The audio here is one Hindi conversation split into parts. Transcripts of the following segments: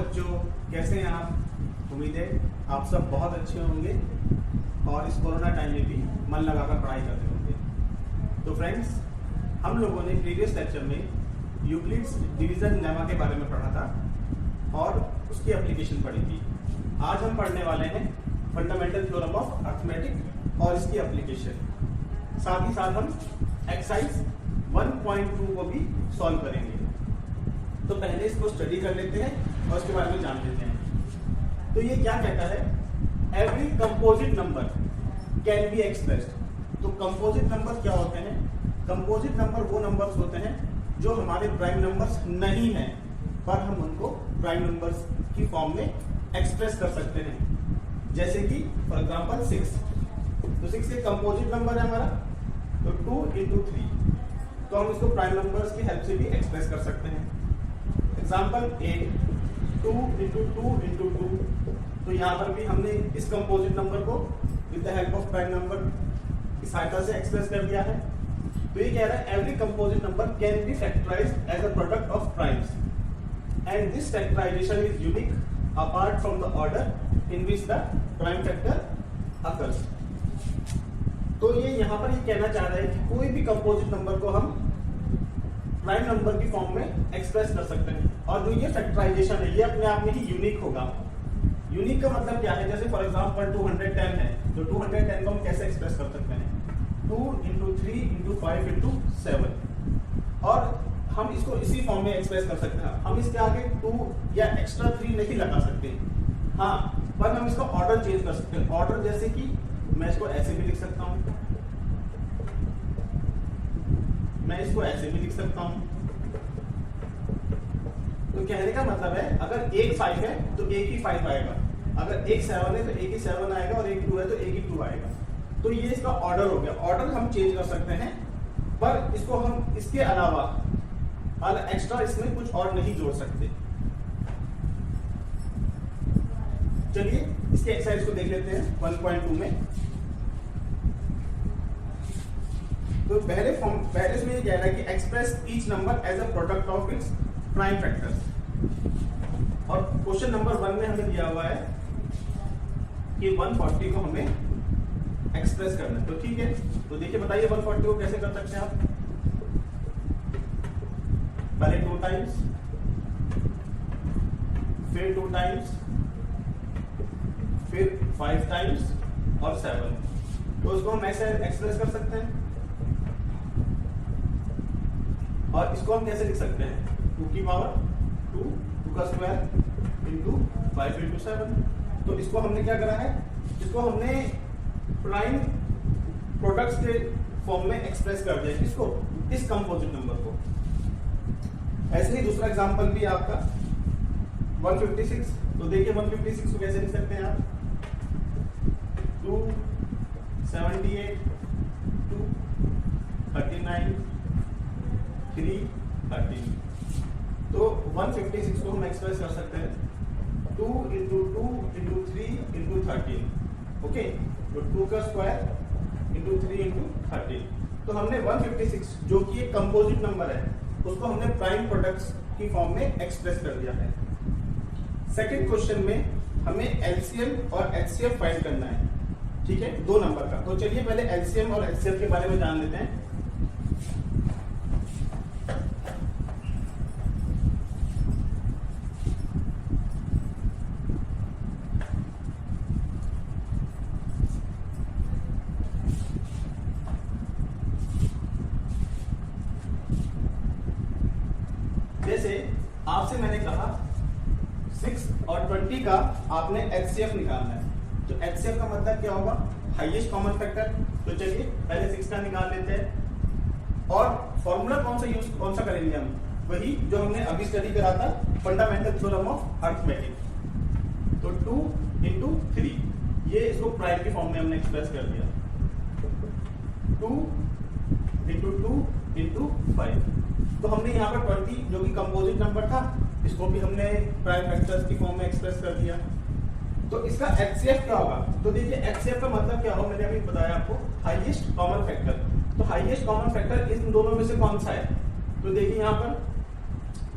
बच्चों, कैसे हैं आप? उम्मीद है आप सब बहुत अच्छे होंगे और इस कोरोना टाइम में भी मन लगाकर पढ़ाई करते होंगे। तो फ्रेंड्स, हम लोगों ने प्रीवियस लेक्चर में यूक्लिड्स डिवीजन लेमा के बारे में पढ़ा था और उसकी एप्लीकेशन पढ़ी थी। आज हम पढ़ने वाले हैं फंडामेंटल थ्योरम ऑफ अरिथमेटिक और इसकी एप्लीकेशन। साथ ही साथ हम एक्सरसाइज 1.2 को भी सॉल्व करेंगे। तो पहले इसको स्टडी कर लेते हैं और इसके बारे में जान लेते हैं। तो ये क्या कहता है? Every composite number can be expressed. तो कंपोजिट नंबर क्या होते हैं? कंपोजिट नंबर वो नंबर्स होते हैं जो हमारे प्राइम नंबर्स नहीं हैं, पर हम उनको प्राइम नंबर्स की फॉर्म में एक्सप्रेस कर सकते हैं। जैसे कि फॉर एग्जांपल 6। तो 6 एक कंपोजिट नंबर है हमारा, तो 2 into 3, तो हम इसको प्राइम नंबर्स की हेल्प से भी एक्सप्रेस कर सकते हैं। एग्जाम्पल 8, 2 into 2 into 2, तो यहाँ पर भी हमने इस कंपोजिट नंबर को with the help of prime number की सहायता से एक्सप्रेस कर दिया है। तो ये कह रहा है every composite number can be factorised as a product of primes and this factorisation is unique apart from the order in which the prime factor occurs. तो ये यहाँ पर ये कहना चाह रहा है कि कोई भी कंपोजिट नंबर को हम प्राइम नंबर की फॉर्म में एक्सप्रेस कर सकते हैं, और जो ये फैक्टराइजेशन है ये अपने आप में ही यूनिक होगा। यूनिक का मतलब क्या है? जैसे फॉर एग्जांपल 210 है, तो 210 को हम कैसे एक्सप्रेस कर सकते हैं? 2 into 3 into 5 into 7, और हम इसको इसी फॉर्म में एक्सप्रेस कर सकते हैं। हम इसके आगे 2 या एक्स्ट्रा 3 नहीं लगा सकते, हाँ, पर हम इसका ऑर्डर चेंज कर सकते हैं। ऑर्डर जैसे कि मैं इसको ऐसे भी लिख सकता हूँ, मैं इसको ऐसे भी लिख सकता हूँ। तो कहने का मतलब है अगर एक 5 है तो एक ही 5 आएगा, अगर एक 7 है तो एक ही 7 आएगा, और एक 2 है तो एक ही 2 आएगा। तो ये इसका ऑर्डर हो गया। ऑर्डर हम चेंज कर सकते हैं, पर इसको हम इसके अलावा एक्स्ट्रा इसमें कुछ और नहीं जोड़ सकते। चलिए इसके एक्सरसाइज को देख लेते हैं 1.2 में। तो पहले इसमें ये कह रहा है कि express each number as a product of its prime factors. और क्वेश्चन नंबर 1 में हमें दिया हुआ है कि 140 को हमें एक्सप्रेस करना है। तो ठीक है, तो देखिए बताइए 140 को कैसे कर सकते हैं आप? पहले 2 टाइम्स, फिर 2 टाइम्स, फिर 5 टाइम्स और 7। तो उसको हम ऐसे एक्सप्रेस कर सकते हैं। और इसको हम कैसे लिख सकते हैं? 2 की पावर 2, 2 का स्क्वायर इंटू 5 इंटू 7। तो इसको हमने क्या करा है? इसको हमने प्राइम प्रोडक्ट्स के फॉर्म में एक्सप्रेस कर दिया। इसको, इस कंपोजिट नंबर को। ऐसे ही दूसरा एग्जांपल भी आपका 156। तो देखिए 156 को कैसे लिख सकते हैं आप? 2, 78, 2, 39, 3, 13। तो 156 को हम एक्सप्रेस कर सकते हैं 2 into 2 into 3 into 13। ओके, तो 2 का स्क्वायर इंटू 3 into 13। तो हमने 156 जो कि एक कंपोजिट नंबर है उसको हमने प्राइम प्रोडक्ट्स की फॉर्म में एक्सप्रेस कर दिया है। सेकंड क्वेश्चन में हमें एलसीएम और एचसीएफ फाइंड करना है, ठीक है, 2 नंबर का। तो चलिए पहले एलसीएम और एचसीएफ के बारे में जान लेते हैं। जैसे आपसे मैंने कहा 6 और 20 का आपने एचसीएफ निकालना है। तो एचसीएफ का मतलब क्या होगा? Highest common factor. तो चलिए पहले 6 का निकाल लेते हैं। और फॉर्मूला कौन सा करेंगे हम? वही जो हमने अभी स्टडी करा था, फंडामेंटल थ्योरम ऑफ अरिथमेटिक। तो 2 into 3, ये इसको प्राइम की फॉर्म में हमने एक्सप्रेस कर दिया। 2 into 2 into 5। तो हमने यहाँ पर 20 जो कि कंपोजिट नंबर था, इसको भी हमने प्राइम फैक्टर्स की फॉर्म में एक्सप्रेस कर दिया। तो इसका एचसीएफ क्या होगा? तो देखिए एचसीएफ का मतलब क्या होगा, मैंने अभी बताया आपको, हाईएस्ट कॉमन फैक्टर। तो हाईएस्ट कॉमन फैक्टर इन दोनों में से कौन सा है? तो देखिए यहाँ पर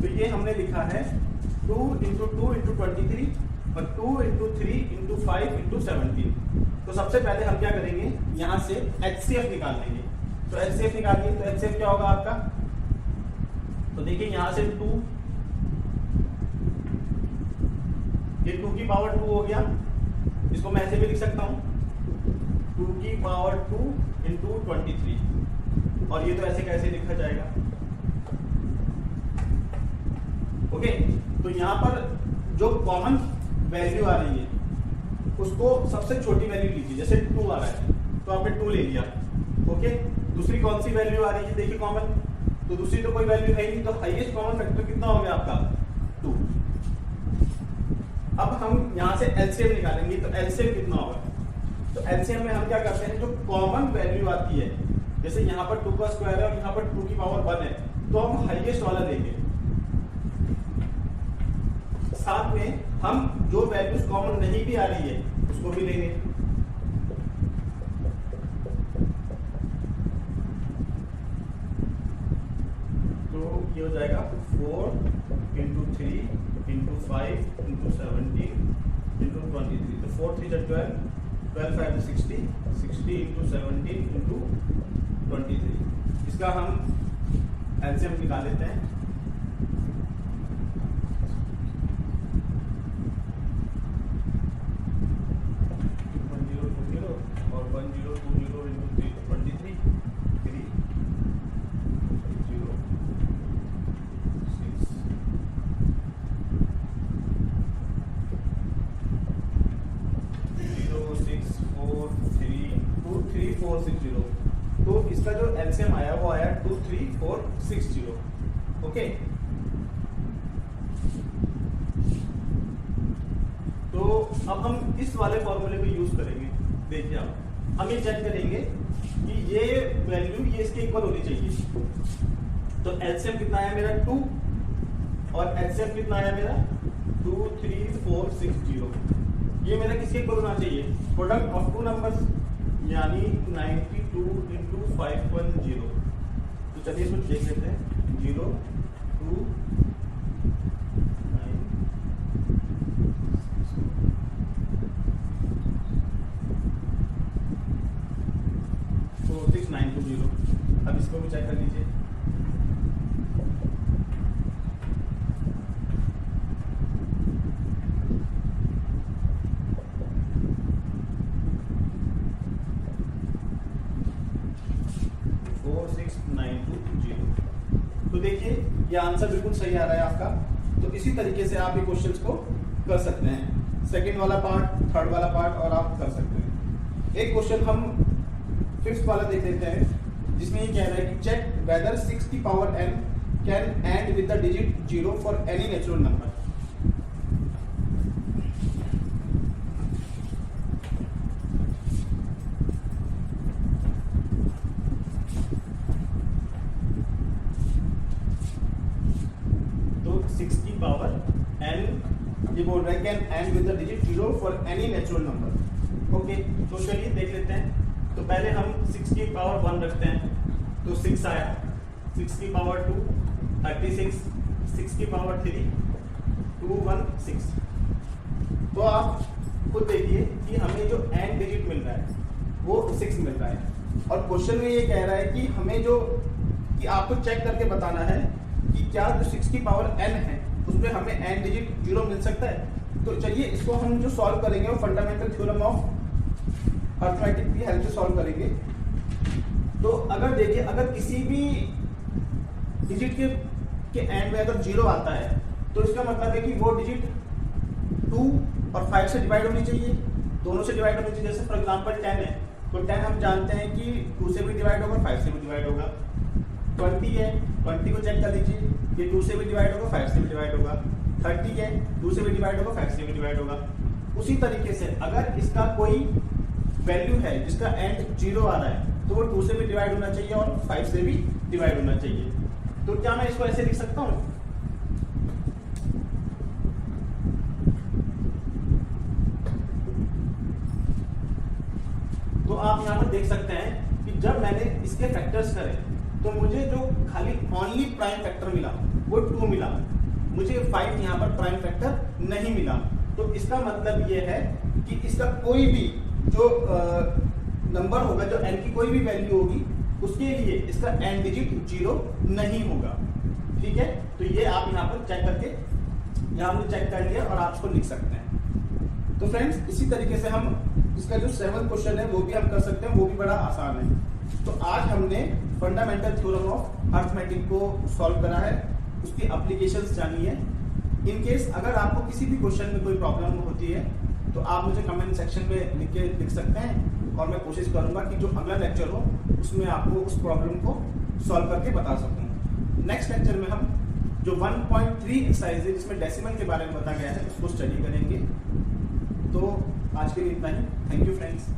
तो ये हमने लिखा है 2 इंटू 2 इंटू 23 और 2 इंटू 3 इंटू 5 इंटू 17। तो सबसे पहले हम क्या करेंगे, यहाँ से HCF निकाल लेंगे। तो HCF निकालिए, तो HCF क्या होगा आपका, तो देखिए यहाँ से 2, ये 2 की पावर 2 हो गया, इसको मैं ऐसे भी लिख सकता हूँ 2 की पावर 2 इंटू 23, और ये तो ऐसे कैसे लिखा जाएगा। ओके, तो यहाँ पर जो कॉमन वैल्यू आ रही है उसको सबसे छोटी वैल्यू लीजिए, जैसे 2 आ रहा है तो आपने 2 ले लिया। ओके, दूसरी कौन सी वैल्यू आ रही है, देखिए कॉमन, तो दूसरी तो कोई वैल्यू है ही नहीं, तो हाईएस्ट कॉमन फैक्टर कितना हो गया आपका 2। अब हम यहाँ से एलसीएम निकालेंगे, तो एलसीएम कितना होगा, तो एलसीएम में हम क्या करते हैं, जो कॉमन वैल्यू आती है, जैसे यहाँ पर 2 का स्क्वायर है और यहाँ पर 2 की पावर 1 है, तो हम हाईएस्ट वाला लेंगे। साथ में हम जो वैल्यूज कॉमन नहीं भी आ रही है उसको भी लेंगे। तो ये हो जाएगा 4 इंटू 3 इंटू 5 इंटू 17 इंटू 23, तो 4 3 12, 12 5 60, 60 इंटू 17 इंटू 23। इसका हम एलसीएम निकाल लेते हैं। तो इसका जो एलसीएम आया वो आया 23460। ओके, तो अब हम इस वाले फॉर्मूले को यूज करेंगे। देखिए आप, हम ये चेक करेंगे कि ये वैल्यू ये इसके इक्वल होनी चाहिए। तो एलसीएम कितना आया मेरा 2 और एचसीएफ कितना आया मेरा 23460। ये मेरा किसके इक्वल होना चाहिए, प्रोडक्ट ऑफ टू नंबर्स, यानी 92 इंटू 510। तो चलिए इसको देख लेते हैं, 0 2 9 46920। अब इसको भी चेक कर लीजिए। तो देखिए ये आंसर बिल्कुल सही आ रहा है आपका। तो इसी तरीके से आप ये क्वेश्चंस को कर सकते हैं, सेकंड वाला पार्ट, थर्ड वाला पार्ट, और आप कर सकते हैं। एक क्वेश्चन हम फिफ्थ वाला देख लेते हैं, जिसमें ये कह रहा है कि चेक वेदर 6 की power n can and with the digit 0 for any natural number. Power n ये बोल रहा है can and with the digit 0 for any natural number. Okay, तो चलिए देख लेते हैं। तो पहले हम 6 की पावर 1 रखते हैं, तो 6 आया, 6 की पावर 2 36, 6 की पावर 3 216। तो आप खुद देखिए कि हमें जो एंड डिजिट मिल रहा है वो 6 मिल रहा है, और क्वेश्चन में ये कह रहा है कि हमें जो कि आपको चेक करके बताना है कि क्या जो 6 की पावर n है उसमें हमें एंड डिजिट 0 मिल सकता है। तो चलिए इसको हम जो सॉल्व करेंगे वो फंडामेंटल थ्योरम ऑफ अरिथमेटिक की हेल्प से सॉल्व करेंगे। तो अगर देखिए, अगर किसी भी डिजिट के एंड में अगर 0 आता है तो इसका मतलब है कि वो डिजिट 2 और 5 से डिवाइड होनी चाहिए, दोनों से डिवाइड होनी चाहिए। जैसे फॉर एग्जांपल 10 है तो 10 हम जानते हैं कि 2 से भी डिवाइड होगा, 5 से भी डिवाइड होगा। 20 है, 20 को चेक कर लीजिए, ये 2 से भी डिवाइड होगा, 5 से भी डिवाइड होगा। 30 है, 2 से भी डिवाइड होगा, 5 से भी डिवाइड होगा। उसी तरीके से अगर इसका कोई वैल्यू है जिसका एंड 0 आ रहा है तो वो 2 से भी डिवाइड होना चाहिए और 5 से भी डिवाइड होना चाहिए। तो क्या मैं इसको ऐसे लिख सकता हूँ, तो आप यहाँ पर देख सकते हैं कि जब मैंने इसके फैक्टर्स करे तो तो मुझे जो खाली ओनली प्राइम फैक्टर मिला वो 2 मिला, मुझे 5 यहाँ पर प्राइम फैक्टर नहीं मिला। तो इसका मतलब ये है कि इसका कोई भी जो नंबर होगा, जो n की कोई भी वैल्यू होगी, उसके लिए इसका n डिजिट 0 नहीं होगा। ठीक है, तो ये आप यहाँ पर चेक करके, यहाँ हमने चेक कर लिया और आप इसको लिख सकते हैं। तो फ्रेंड्स, इसी तरीके से हम इसका जो 7th क्वेश्चन है वो भी हम कर सकते हैं, वो भी बड़ा आसान है। तो आज हमने फंडामेंटल थ्योरम ऑफ अर्थमेटिक को सॉल्व करा है, उसकी एप्लीकेशंस जानी है। इन केस अगर आपको किसी भी क्वेश्चन में कोई प्रॉब्लम होती है तो आप मुझे कमेंट सेक्शन में लिख सकते हैं और मैं कोशिश करूंगा कि जो अगला लेक्चर हो उसमें आपको उस प्रॉब्लम को सॉल्व करके बता सकूं। नेक्स्ट लेक्चर में हम जो 1.3 एक्सरसाइज है जिसमें डेसिमल के बारे में बताया गया है उसको स्टडी करेंगे। तो आज के लिए इतना ही। Thank you friends.